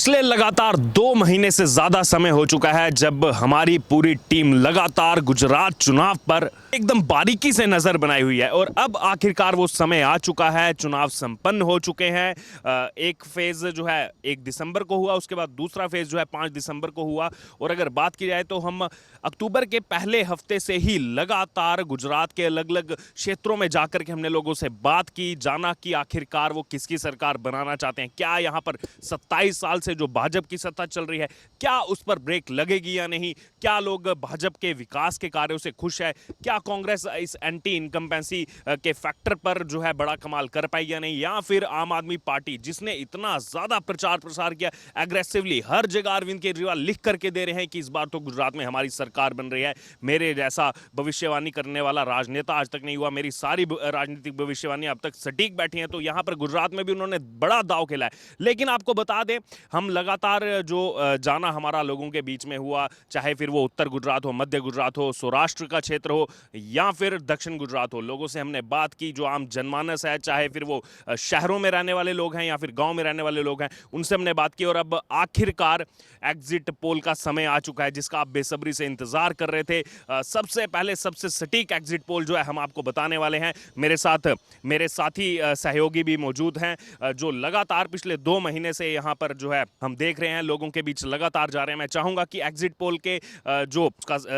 पिछले लगातार 2 महीने से ज्यादा समय हो चुका है जब हमारी पूरी टीम लगातार गुजरात चुनाव पर एकदम बारीकी से नजर बनाई हुई है और अब आखिरकार वो समय आ चुका है। चुनाव संपन्न हो चुके हैं। एक फेज जो है 1 दिसंबर को हुआ, उसके बाद दूसरा फेज जो है 5 दिसंबर को हुआ। और अगर बात की जाए तो हम अक्टूबर के पहले हफ्ते से ही लगातार गुजरात के अलग अलग क्षेत्रों में जाकर के हमने लोगों से बात की, जाना कि आखिरकार वो किसकी सरकार बनाना चाहते हैं, क्या यहाँ पर 27 साल से जो भाजपा की सत्ता चल रही है क्या उस पर ब्रेक लगेगी या नहीं, क्या लोग भाजपा के विकास के कार्यों से खुश है, क्या कांग्रेस इस एंटी इनकम्बेंसी के फैक्टर पर जो है बड़ा कमाल कर पाएगी या नहीं, या फिर आम आदमी पार्टी जिसने इतना ज्यादा प्रचार प्रसार किया एग्रेसिवली, हर जगह अरविंद केजरीवाल लिख करके दे रहे हैं कि इस बार तो गुजरात में हमारी सरकार बन रही है। मेरे जैसा भविष्यवाणी करने वाला राजनेता आज तक नहीं हुआ, मेरी सारी राजनीतिक भविष्यवाणी अब तक सटीक बैठी हैं। तो यहां पर गुजरात में भी उन्होंने बड़ा दांव खेला है। लेकिन आपको बता दें, हम लगातार जो जाना हमारा लोगों के बीच में हुआ, चाहे फिर वो उत्तर गुजरात हो, मध्य गुजरात हो, सौराष्ट्र का क्षेत्र हो या फिर दक्षिण गुजरात हो, लोगों से हमने बात की। जो आम जनमानस है, चाहे फिर वो शहरों में रहने वाले लोग हैं या फिर गांव में रहने वाले लोग हैं, उनसे हमने बात की। और अब आखिरकार एग्जिट पोल का समय आ चुका है जिसका आप बेसब्री से इंतजार कर रहे थे। सबसे पहले सबसे सटीक एग्जिट पोल जो है हम आपको बताने वाले हैं। मेरे साथ मेरे साथी सहयोगी भी मौजूद हैं जो लगातार पिछले 2 महीने से यहां पर जो है हम देख रहे हैं, लोगों के बीच लगातार जा रहे हैं। मैं चाहूंगा कि एग्जिट पोल के जो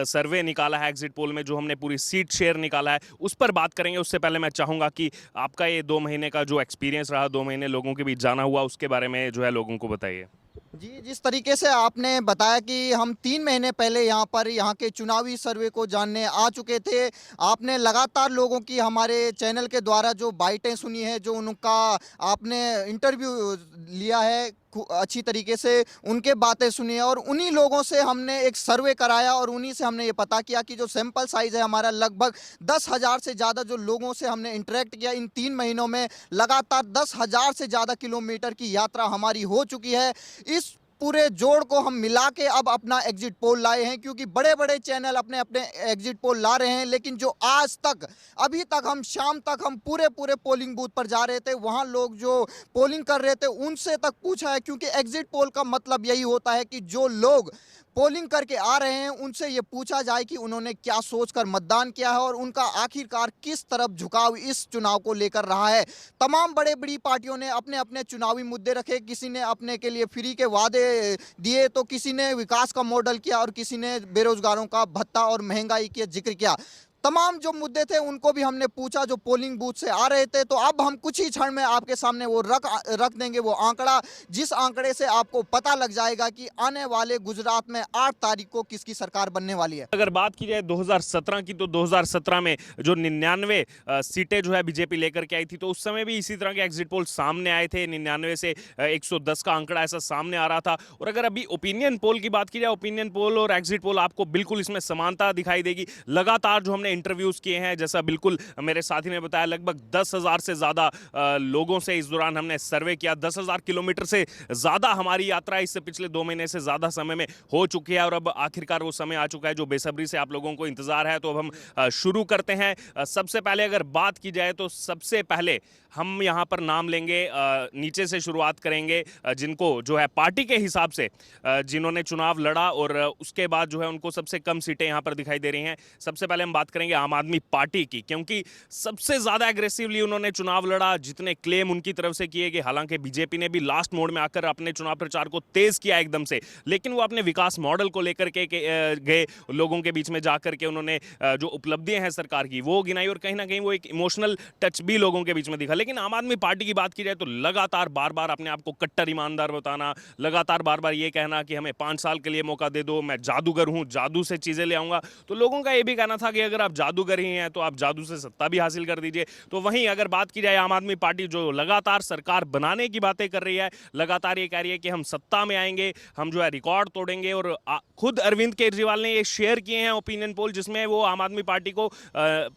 सर्वे निकाला है, एग्जिट पोल में जो हमने पूरी सीट शेयर निकाला है, उस पर बात करेंगे। उससे पहले मैं चाहूंगा कि आपका ये 2 महीने का जो एक्सपीरियंस रहा, 2 महीने लोगों के बीच जाना हुआ, उसके बारे में जो है लोगों को बताइए। जी, जिस तरीके से आपने बताया कि हम 3 महीने पहले यहाँ के चुनावी सर्वे को जानने आ चुके थे। आपने लगातार लोगों की हमारे चैनल के द्वारा जो बाइटें सुनी है, जो उनका आपने इंटरव्यू लिया है, अच्छी तरीके से उनके बातें सुनी है और उन्हीं लोगों से हमने एक सर्वे कराया और उन्हीं से हमने ये पता किया कि जो सैंपल साइज़ है हमारा, लगभग 10,000 से ज़्यादा जो लोगों से हमने इंटरेक्ट किया इन 3 महीनों में, लगातार 10,000 से ज़्यादा किलोमीटर की यात्रा हमारी हो चुकी है। इस पूरे जोड़ को हम मिला के अब अपना एग्जिट पोल लाए हैं, क्योंकि बड़े बड़े चैनल अपने अपने एग्जिट पोल ला रहे हैं, लेकिन जो आज तक अभी तक हम शाम तक हम पूरे पूरे पोलिंग बूथ पर जा रहे थे, वहां लोग जो पोलिंग कर रहे थे उनसे तक पूछा है, क्योंकि एग्जिट पोल का मतलब यही होता है कि जो लोग पोलिंग करके आ रहे हैं उनसे ये पूछा जाए कि उन्होंने क्या सोचकर मतदान किया है और उनका आखिरकार किस तरफ झुकाव इस चुनाव को लेकर रहा है। तमाम बड़े बड़ी पार्टियों ने अपने अपने चुनावी मुद्दे रखे, किसी ने अपने के लिए फ्री के वादे दिए, तो किसी ने विकास का मॉडल किया और किसी ने बेरोजगारों का भत्ता और महंगाई का जिक्र किया। तमाम जो मुद्दे थे उनको भी हमने पूछा जो पोलिंग बूथ से आ रहे थे। तो अब हम कुछ ही क्षण में आपके सामने वो रख देंगे वो आंकड़ा, जिस आंकड़े से आपको पता लग जाएगा कि आने वाले गुजरात में 8 तारीख को किसकी सरकार बनने वाली है। अगर बात की जाए 2017 की, तो 2017 में जो 99 सीटें जो है बीजेपी लेकर के आई थी, तो उस समय भी इसी तरह के एग्जिट पोल सामने आए थे। 99 से 110 का आंकड़ा ऐसा सामने आ रहा था। और अगर अभी ओपिनियन पोल की बात की जाए, ओपिनियन पोल और एग्जिट पोल आपको बिल्कुल इसमें समानता दिखाई देगी। लगातार जो हमने इंटरव्यूज किए हैं, जैसा बिल्कुल मेरे साथी ने बताया, लगभग 10,000 से ज्यादा लोगों से इस दौरान हमने सर्वे किया। 10,000 किलोमीटर से ज्यादा हमारी यात्रा इससे पिछले 2 महीने से ज्यादा समय में हो चुकी है और अब आखिरकार वो समय आ चुका है जो बेसब्री से आप लोगों को इंतजार है। तो अब हम शुरू करते हैं। सबसे पहले अगर बात की जाए तो सबसे पहले हम यहां पर नाम लेंगे, नीचे से शुरुआत करेंगे, जिनको जो है पार्टी के हिसाब से जिन्होंने चुनाव लड़ा और उसके बाद जो है उनको सबसे कम सीटें यहां पर दिखाई दे रही हैं। सबसे पहले हम बात करेंगे आम आदमी पार्टी की, क्योंकि सबसे ज्यादा एग्रेसिवली उन्होंने चुनाव लड़ा। जितने क्लेम उनकी तरफ से किए गए, हालांकि बीजेपी ने भी लास्ट मोड में आकर अपने चुनाव प्रचार को तेज किया एकदम से, लेकिन वो अपने विकास मॉडल को लेकर के गए, लोगों के बीच में जाकर के उन्होंने जो उपलब्धियां हैं सरकार की वो गिनाई और कहीं ना कहीं वो एक इमोशनल टच भी लोगों के बीच में दिखा। लेकिन आम आदमी पार्टी की बात की जाए तो लगातार बार बार अपने आप को कट्टर ईमानदार बताना, लगातार बार बार ये कहना कि हमें 5 साल के लिए मौका दे दो, मैं जादूगर हूं, जादू से चीजें ले आऊंगा। तो लोगों का ये भी कहना था कि अगर आप जादूगर ही हैं तो आप जादू से सत्ता भी हासिल कर दीजिए। तो वहीं अगर बात की जाए आम आदमी पार्टी जो लगातार सरकार बनाने की बातें कर रही है, लगातार ये कह रही है कि हम सत्ता में आएंगे, हम जो है रिकॉर्ड तोड़ेंगे। और खुद अरविंद केजरीवाल ने ये शेयर किए हैं ओपिनियन पोल, जिसमें वो आम आदमी पार्टी को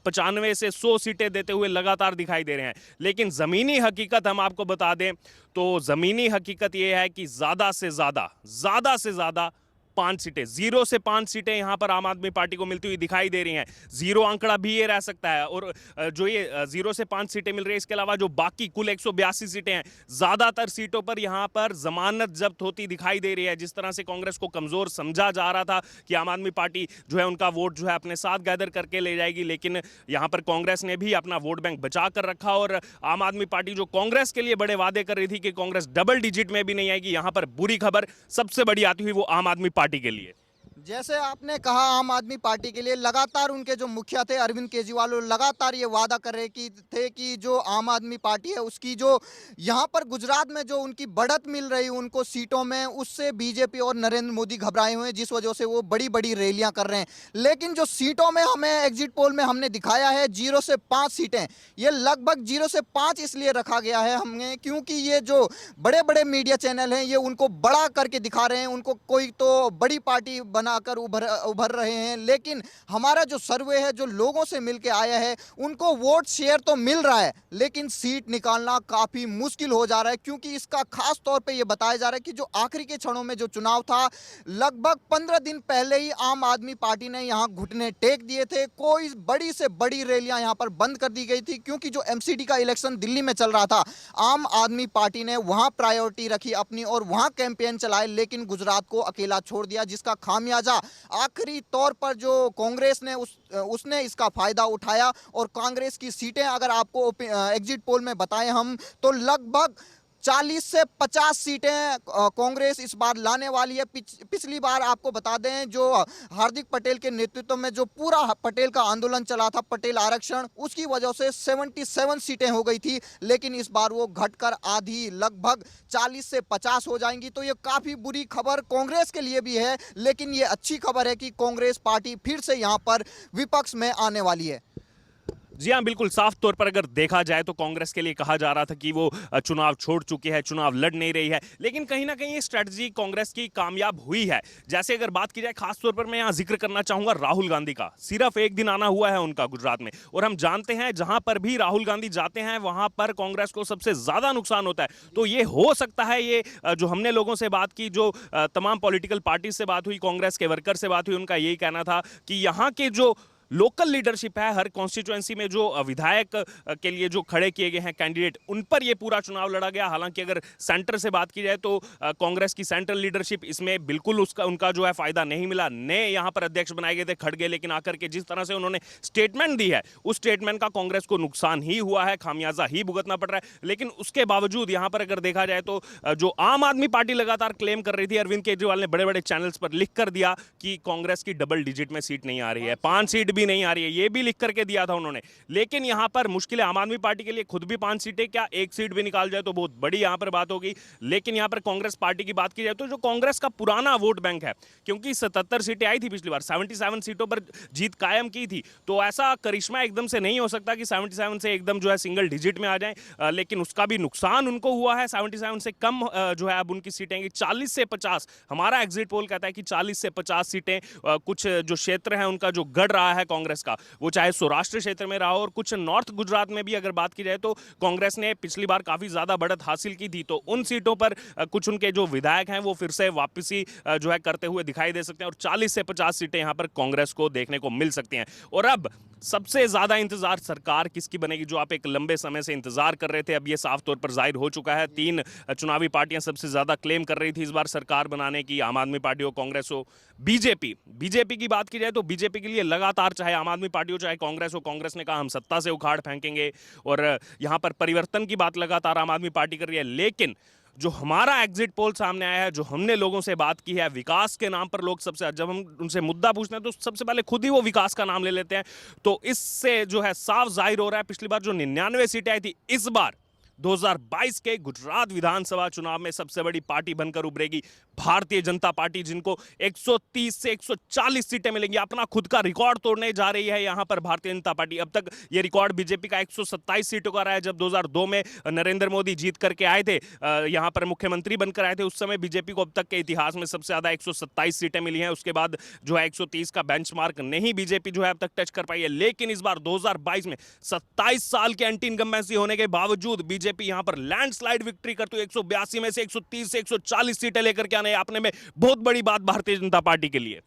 95 से 100 सीटें देते हुए लगातार दिखाई दे रहे हैं। लेकिन जमीनी हकीकत हम आपको बता दें तो जमीनी हकीकत यह है कि ज्यादा से ज्यादा 5 सीटें, 0 से 5 सीटें यहां पर आम आदमी पार्टी को मिलती हुई दिखाई दे रही हैं। 0 आंकड़ा भी ये रह सकता है। और जो ये 0 से 5 सीटें मिल रही है, इसके अलावा जो बाकी कुल 182 सीटें हैं, ज्यादातर सीटों पर यहां पर जमानत जब्त होती दिखाई दे रही है। जिस तरह से कांग्रेस को कमजोर समझा जा रहा था कि आम आदमी पार्टी जो है उनका वोट जो है अपने साथ गैदर करके ले जाएगी, लेकिन यहां पर कांग्रेस ने भी अपना वोट बैंक बचा कर रखा। और आम आदमी पार्टी जो कांग्रेस के लिए बड़े वादे कर रही थी कि कांग्रेस डबल डिजिट में भी नहीं आएगी, यहां पर बुरी खबर सबसे बड़ी आती हुई वो आम आदमी पार्टी के लिए। जैसे आपने कहा आम आदमी पार्टी के लिए लगातार उनके जो मुखिया थे अरविंद केजरीवाल वो लगातार ये वादा कर रहे थे कि जो आम आदमी पार्टी है उसकी जो यहाँ पर गुजरात में जो उनकी बढ़त मिल रही उनको सीटों में, उससे बीजेपी और नरेंद्र मोदी घबराए हुए हैं, जिस वजह से वो बड़ी बड़ी रैलियां कर रहे हैं। लेकिन जो सीटों में हमें एग्जिट पोल में हमने दिखाया है 0 से 5 सीटें, ये लगभग 0 से 5 इसलिए रखा गया है हमने क्योंकि ये जो बड़े बड़े मीडिया चैनल हैं ये उनको बड़ा करके दिखा रहे हैं, उनको कोई तो बड़ी पार्टी बनाकर उभर रहे हैं। लेकिन हमारा जो सर्वे है जो लोगों से मिलके आया है उनको वोट शेयर तो मिल रहा है, लेकिन सीट निकालना काफी मुश्किल हो जा रहा है, क्योंकि इसका खास तौर पे ये बताया जा रहा है कि जो आखिरी के क्षणों में जो चुनाव था, लगभग 15 दिन पहले ही आम आदमी पार्टी ने यहां घुटने टेक दिए थे। कोई बड़ी से बड़ी रैलियां यहां पर बंद कर दी गई थी, क्योंकि जो एमसीडी का इलेक्शन दिल्ली में चल रहा था, आम आदमी पार्टी ने वहां प्रायोरिटी रखी अपनी और वहां कैंपेन चलाए, लेकिन गुजरात को अकेला छोड़ दिया, जिसका खामियाजा आखिरी तौर पर जो कांग्रेस ने उसने इसका फायदा उठाया। और कांग्रेस की सीटें अगर आपको एग्जिट पोल में बताएं हम, तो लगभग 40 से 50 सीटें कांग्रेस इस बार लाने वाली है। पिछली बार आपको बता दें जो हार्दिक पटेल के नेतृत्व में जो पूरा पटेल का आंदोलन चला था, पटेल आरक्षण, उसकी वजह से 77 सीटें हो गई थी, लेकिन इस बार वो घटकर आधी लगभग 40 से 50 हो जाएंगी। तो ये काफी बुरी खबर कांग्रेस के लिए भी है, लेकिन ये अच्छी खबर है कि कांग्रेस पार्टी फिर से यहाँ पर विपक्ष में आने वाली है। जी हाँ, बिल्कुल साफ तौर पर अगर देखा जाए तो कांग्रेस के लिए कहा जा रहा था कि वो चुनाव छोड़ चुकी है, चुनाव लड़ नहीं रही है, लेकिन कहीं ना कहीं ये स्ट्रेटजी कांग्रेस की कामयाब हुई है। जैसे अगर बात की जाए, खास तौर पर मैं यहाँ जिक्र करना चाहूंगा राहुल गांधी का। सिर्फ एक दिन आना हुआ है उनका गुजरात में, और हम जानते हैं जहां पर भी राहुल गांधी जाते हैं वहां पर कांग्रेस को सबसे ज्यादा नुकसान होता है। तो ये हो सकता है, ये जो हमने लोगों से बात की, जो तमाम पॉलिटिकल पार्टी से बात हुई, कांग्रेस के वर्कर से बात हुई, उनका यही कहना था कि यहाँ के जो लोकल लीडरशिप है, हर कॉन्स्टिट्यूएंसी में जो विधायक के लिए जो खड़े किए गए हैं कैंडिडेट, उन पर ये पूरा चुनाव लड़ा गया। हालांकि अगर सेंटर से बात की जाए तो कांग्रेस की सेंट्रल लीडरशिप इसमें बिल्कुल उनका जो है फायदा नहीं मिला। नए यहां पर अध्यक्ष बनाए गए थे खड़गे, लेकिन आकर के जिस तरह से उन्होंने स्टेटमेंट दी है, उस स्टेटमेंट का कांग्रेस को नुकसान ही हुआ है, खामियाजा ही भुगतना पड़ रहा है। लेकिन उसके बावजूद यहां पर अगर देखा जाए तो जो आम आदमी पार्टी लगातार क्लेम कर रही थी, अरविंद केजरीवाल ने बड़े बड़े चैनल्स पर लिख कर दिया कि कांग्रेस की डबल डिजिट में सीट नहीं आ रही है, 5 सीट भी नहीं आ रही है, ये भी लिख करके दिया था उन्होंने। लेकिन यहां पर मुश्किल है आम आदमी पार्टी के लिए, खुद भी 5 सीटें, क्या 1 सीट भी निकाल जाए तो बहुत बड़ी यहां पर बात होगी। लेकिन यहां पर कांग्रेस पार्टी की बात की जाए तो जो कांग्रेस का पुराना वोट बैंक है, क्योंकि 77 सीटें आई थी पिछली बार, 77 सीटों पर जीत कायम की थी, तो ऐसा करिश्मा एकदम से नहीं हो सकता कि 77 से एकदम जो है सिंगल डिजिट में आ जाए। लेकिन उसका भी नुकसान उनको हुआ है। 77 से कम जो है अब उनकी सीटें 40 से 50, हमारा एग्जिट पोल कहता है कि 40 से 50 सीटें कुछ जो क्षेत्र है उनका जो गढ़ रहा है कांग्रेस का, वो चाहे सौराष्ट्र क्षेत्र में रहा हो और कुछ नॉर्थ गुजरात में भी अगर बात की जाए तो कांग्रेस ने पिछली बार काफी ज्यादा बढ़त हासिल की थी। तो उन सीटों पर कुछ उनके जो विधायक हैं वो फिर से वापसी जो है करते हुए दिखाई दे सकते हैं, और 40 से 50 सीटें यहां पर कांग्रेस को देखने को मिल सकती हैं। और अब सबसे ज्यादा इंतजार सरकार किसकी बनेगी, जो आप एक लंबे समय से इंतजार कर रहे थे, अब ये साफ तौर पर जाहिर हो चुका है। 3 चुनावी पार्टियां सबसे ज्यादा क्लेम कर रही थी इस बार सरकार बनाने की, आम आदमी पार्टी हो, कांग्रेस हो, बीजेपी की बात की जाए तो बीजेपी के लिए लगातार, चाहे आम आदमी पार्टी हो चाहे कांग्रेस हो, कांग्रेस ने कहा हम सत्ता से उखाड़ फेंकेंगे, और यहां पर परिवर्तन की बात लगातार आम आदमी पार्टी कर रही है। लेकिन जो हमारा एग्जिट पोल सामने आया है, जो हमने लोगों से बात की है, विकास के नाम पर लोग सबसे, जब हम उनसे मुद्दा पूछते हैं तो सबसे पहले खुद ही वो विकास का नाम ले लेते हैं। तो इससे जो है साफ जाहिर हो रहा है, पिछली बार जो 99 सीटें आई थी, इस बार 2022 के गुजरात विधानसभा चुनाव में सबसे बड़ी पार्टी बनकर उभरेगी भारतीय जनता पार्टी, जिनको 130 से 140 सीटें मिलेंगी। अपना खुद का रिकॉर्ड तोड़ने जा रही है यहां पर भारतीय जनता पार्टी। अब तक यह रिकॉर्ड बीजेपी का 127 सीटों का रहा है। जब 2002 में नरेंद्र मोदी जीत करके आए थे, यहां पर मुख्यमंत्री बनकर आए थे, उस समय बीजेपी को अब तक के इतिहास में सबसे ज्यादा 127 सीटें मिली हैं। उसके बाद जो है 130 का बेंचमार्क नहीं बीजेपी जो है अब तक टच कर पाई है। लेकिन इस बार 2022 में 27 साल के एंटी इनकम्बेंसी होने के बावजूद बीजेपी यहां पर लैंडस्लाइड विक्ट्री करते हुए 182 में से 130 से 140 सीटें लेकर के आने अपने में बहुत बड़ी बात भारतीय जनता पार्टी के लिए।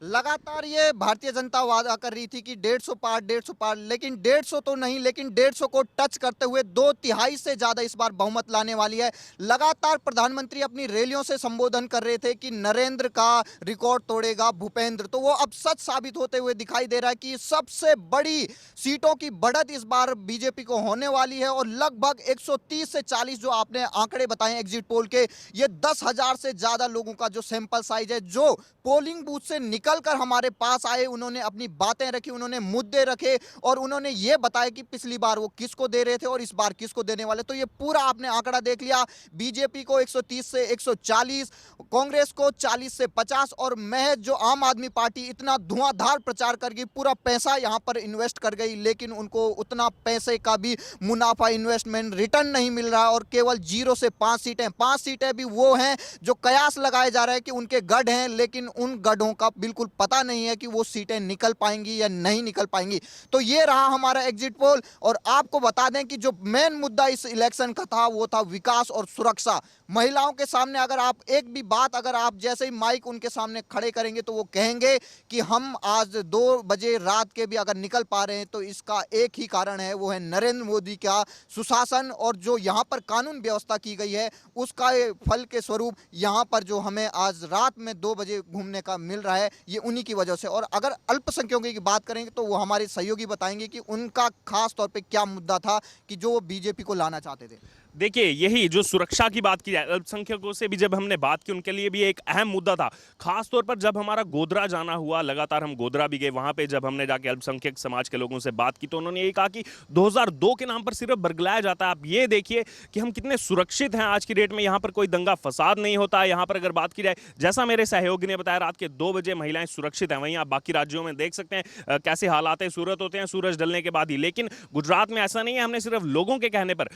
लगातार ये भारतीय जनता वादा कर रही थी कि 150 पार, लेकिन 150 तो नहीं, लेकिन 150 को टच करते हुए 2/3 से ज्यादा इस बार बहुमत लाने वाली है। लगातार प्रधानमंत्री अपनी रैलियों से संबोधन कर रहे थे कि नरेंद्र का रिकॉर्ड तोड़ेगा भूपेंद्र, तो वो अब सच साबित होते हुए दिखाई दे रहा है कि सबसे बड़ी सीटों की बढ़त इस बार बीजेपी को होने वाली है और लगभग 130 से 40 जो आपने आंकड़े बताए एग्जिट पोल के, ये 10,000 से ज्यादा लोगों का जो सैंपल साइज है, जो पोलिंग बूथ से निकल कर हमारे पास आए, उन्होंने अपनी बातें रखी, उन्होंने मुद्दे रखे और उन्होंने ये बताया कि पिछली बार वो किसको दे रहे थे और इस बार किसको देने वाले। तो ये पूरा आपने आंकड़ा देख लिया, बीजेपी को 130 से 140, कांग्रेस को 40 से 50 और महज जो आम आदमी पार्टी इतना धुआंधार प्रचार कर गई, पूरा पैसा यहां पर इन्वेस्ट कर गई, लेकिन उनको उतना पैसे का भी मुनाफा इन्वेस्टमेंट रिटर्न नहीं मिल रहा और केवल 0 से 5 सीटें भी वो हैं जो कयास लगाए जा रहे हैं कि उनके गढ़ हैं, लेकिन उन गढ़ों का बिल्कुल पता नहीं है कि वो सीटें निकल पाएंगी या नहीं निकल पाएंगी। तो ये रहा हमारा एग्जिट पोल और आपको बता दें कि जो मेन मुद्दा इस इलेक्शन का था वो था विकास और सुरक्षा। महिलाओं के सामने अगर आप एक भी बात, अगर आप जैसे ही माइक उनके सामने खड़े करेंगे तो वो कहेंगे कि हम आज 2 बजे रात के भी अगर निकल पा रहे हैं तो इसका एक ही कारण है, वो है नरेंद्र मोदी का सुशासन और जो यहाँ पर कानून व्यवस्था की गई है उसका फल के स्वरूप यहाँ पर जो हमें आज रात में 2 बजे घूमने का मिल रहा है, ये उन्हीं की वजह से। और अगर अल्पसंख्यकों की बात करेंगे तो वो हमारे सहयोगी बताएंगे कि उनका खास तौर पे क्या मुद्दा था कि जो वो बीजेपी को लाना चाहते थे। देखिए, यही जो सुरक्षा की बात की जाए, अल्पसंख्यकों से भी जब हमने बात की, उनके लिए भी एक अहम मुद्दा था। खास तौर पर जब हमारा गोधरा जाना हुआ, लगातार हम गोधरा भी गए, वहां पे जब हमने जाके अल्पसंख्यक समाज के लोगों से बात की तो उन्होंने यही कहा कि 2002 के नाम पर सिर्फ बरगलाया जाता है। आप ये देखिए कि हम कितने सुरक्षित हैं आज की डेट में, यहाँ पर कोई दंगा फसाद नहीं होता। यहाँ पर अगर बात की जाए, जैसा मेरे सहयोगी ने बताया, रात के 2 बजे महिलाएं सुरक्षित हैं। वहीं आप बाकी राज्यों में देख सकते हैं कैसे हालात सूरत होते हैं सूरज ढलने के बाद ही, लेकिन गुजरात में ऐसा नहीं है। हमने सिर्फ लोगों के कहने पर,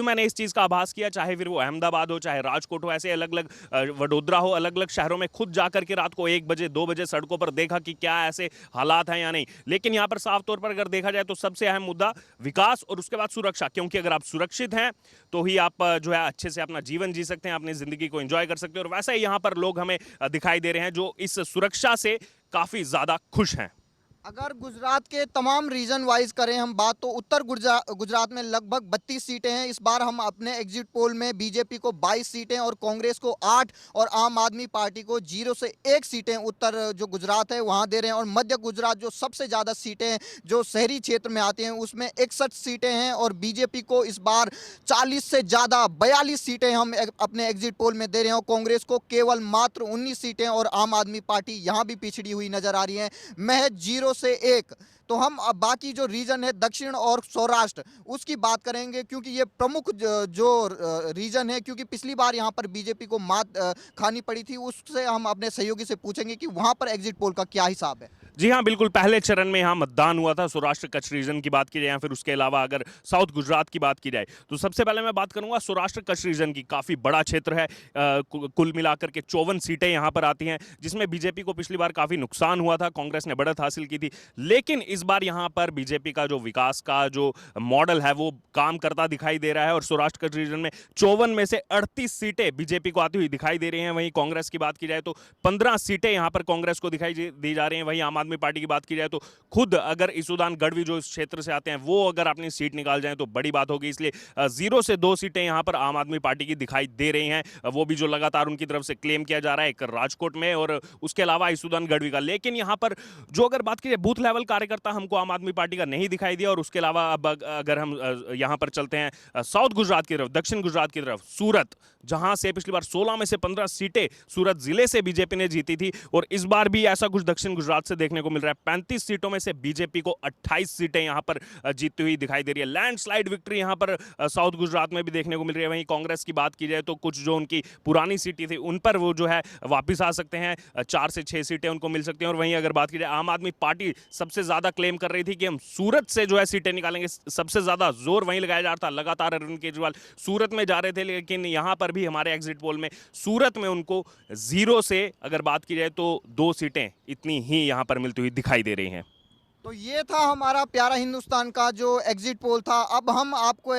मैंने इस चीज का आभास किया, चाहे फिर वो अहमदाबाद हो, चाहे राजकोट हो, ऐसे अलग अलग वडोदरा हो, अलग अलग शहरों में खुद जाकर के रात को 1 बजे 2 बजे सड़कों पर देखा कि क्या ऐसे हालात हैं या नहीं। लेकिन यहां पर साफ तौर पर अगर देखा जाए तो सबसे अहम मुद्दा विकास और उसके बाद सुरक्षा, क्योंकि अगर आप सुरक्षित हैं तो ही आप जो है अच्छे से अपना जीवन जी सकते हैं, अपनी जिंदगी को एंजॉय कर सकते हैं। और वैसे ही यहां पर लोग हमें दिखाई दे रहे हैं जो इस सुरक्षा से काफी ज्यादा खुश हैं। अगर गुजरात के तमाम रीजन वाइज करें हम बात, तो उत्तर गुजरात में लगभग 32 सीटें हैं। इस बार हम अपने एग्जिट पोल में बीजेपी को 22 सीटें और कांग्रेस को 8 और आम आदमी पार्टी को 0 से 1 सीटें उत्तर जो गुजरात है वहां दे रहे हैं। और मध्य गुजरात जो सबसे ज़्यादा सीटें जो शहरी क्षेत्र में आती हैं उसमें 61 सीटें हैं और बीजेपी को इस बार 40 से ज़्यादा 42 सीटें हम अपने एग्जिट पोल में दे रहे हैं और कांग्रेस को केवल मात्र 19 सीटें और आम आदमी पार्टी यहाँ भी पिछड़ी हुई नजर आ रही है, महज 0 से 1। तो हम अब बाकी जो रीजन है दक्षिण और सौराष्ट्र उसकी बात करेंगे, क्योंकि ये प्रमुख जो रीजन है, क्योंकि पिछली बार यहाँ पर बीजेपी को मात खानी पड़ी थी। उससे हम अपने सहयोगी से पूछेंगे कि वहाँ पर एग्जिट पोल का क्या हिसाब है। जी हाँ, बिल्कुल। पहले चरण में यहाँ मतदान हुआ था। सौराष्ट्र कच्छ रीजन की बात की जाए या फिर उसके अलावा अगर साउथ गुजरात की बात की जाए तो सबसे पहले मैं बात करूंगा सौराष्ट्र कच्छ रीजन की। काफ़ी बड़ा क्षेत्र है, कुल मिलाकर के 54 सीटें यहाँ पर आती हैं, जिसमें बीजेपी को पिछली बार काफ़ी नुकसान हुआ था, कांग्रेस ने बढ़त हासिल की थी। लेकिन इस बार यहाँ पर बीजेपी का जो विकास का जो मॉडल है वो काम करता दिखाई दे रहा है और सौराष्ट्र कच्छ रीजन में 54 में से 38 सीटें बीजेपी को आती हुई दिखाई दे रही हैं। वहीं कांग्रेस की बात की जाए तो 15 सीटें यहाँ पर कांग्रेस को दिखाई दी जा रही हैं। वहीं आम आदमी पार्टी की बात की जाए तो खुद अगर ईसुदान गढ़वी जो इस क्षेत्र से आते हैं वो अगर अपनी सीट निकाल जाएं तो बड़ी बात होगी। इसलिए 0 से 2 सीटें यहां पर आम आदमी पार्टी की दिखाई दे रही हैं, वो भी जो लगातार उनकी तरफ से क्लेम किया जा रहा है, एक राजकोट में और उसके अलावा ईसुदान गढ़वी का। लेकिन यहां पर जो अगर बात की जाए बूथ लेवल कार्यकर्ता हमको आम आदमी पार्टी का नहीं दिखाई दिया। और उसके अलावा अब अगर हम यहां पर चलते हैं साउथ गुजरात की तरफ, दक्षिण गुजरात की तरफ, सूरत, जहां से पिछली बार 16 में से 15 सीटें सूरत जिले से बीजेपी ने जीती थी और इस बार भी ऐसा कुछ दक्षिण गुजरात से देखने को मिल रहा है। 35 सीटों में से बीजेपी को 28 सीटें यहां पर जीतती हुई दिखाई दे रही है। लैंडस्लाइड विक्ट्री यहां पर साउथ गुजरात में भी देखने को मिल रही है। वहीं कांग्रेस की बात की जाए तो कुछ जो उनकी पुरानी सीटें थी उन पर वो जो है वापस आ सकते हैं, 4 से 6 सीटें उनको मिल सकती हैं। और वहीं अगर बात की जाए आम आदमी पार्टी सबसे ज्यादा क्लेम कर रही थी कि हम सूरत से जो है सीटें निकालेंगे, सबसे ज्यादा जोर वहीं लगाया जा रहा था। लगातार अरविंद केजरीवाल सूरत में जा रहे थे, लेकिन यहां पर भी हमारे एग्जिट पोल में सूरत में उनको 0 से अगर बात की जाए तो 2 सीटें इतनी ही यहां पर मिलती हुई दिखाई दे रही हैं। तो ये था हमारा प्यारा हिंदुस्तान का जो एग्जिट पोल था। अब हम आपको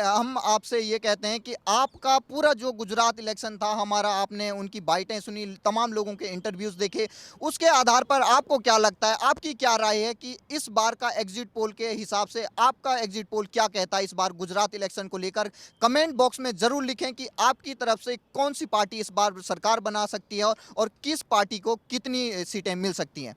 हम आपसे ये कहते हैं कि आपका पूरा जो गुजरात इलेक्शन था हमारा, आपने उनकी बाइटें सुनी, तमाम लोगों के इंटरव्यूज देखे, उसके आधार पर आपको क्या लगता है, आपकी क्या राय है कि इस बार का एग्जिट पोल के हिसाब से आपका एग्जिट पोल क्या कहता है इस बार गुजरात इलेक्शन को लेकर? कमेंट बॉक्स में जरूर लिखें कि आपकी तरफ से कौन सी पार्टी इस बार सरकार बना सकती है और किस पार्टी को कितनी सीटें मिल सकती हैं।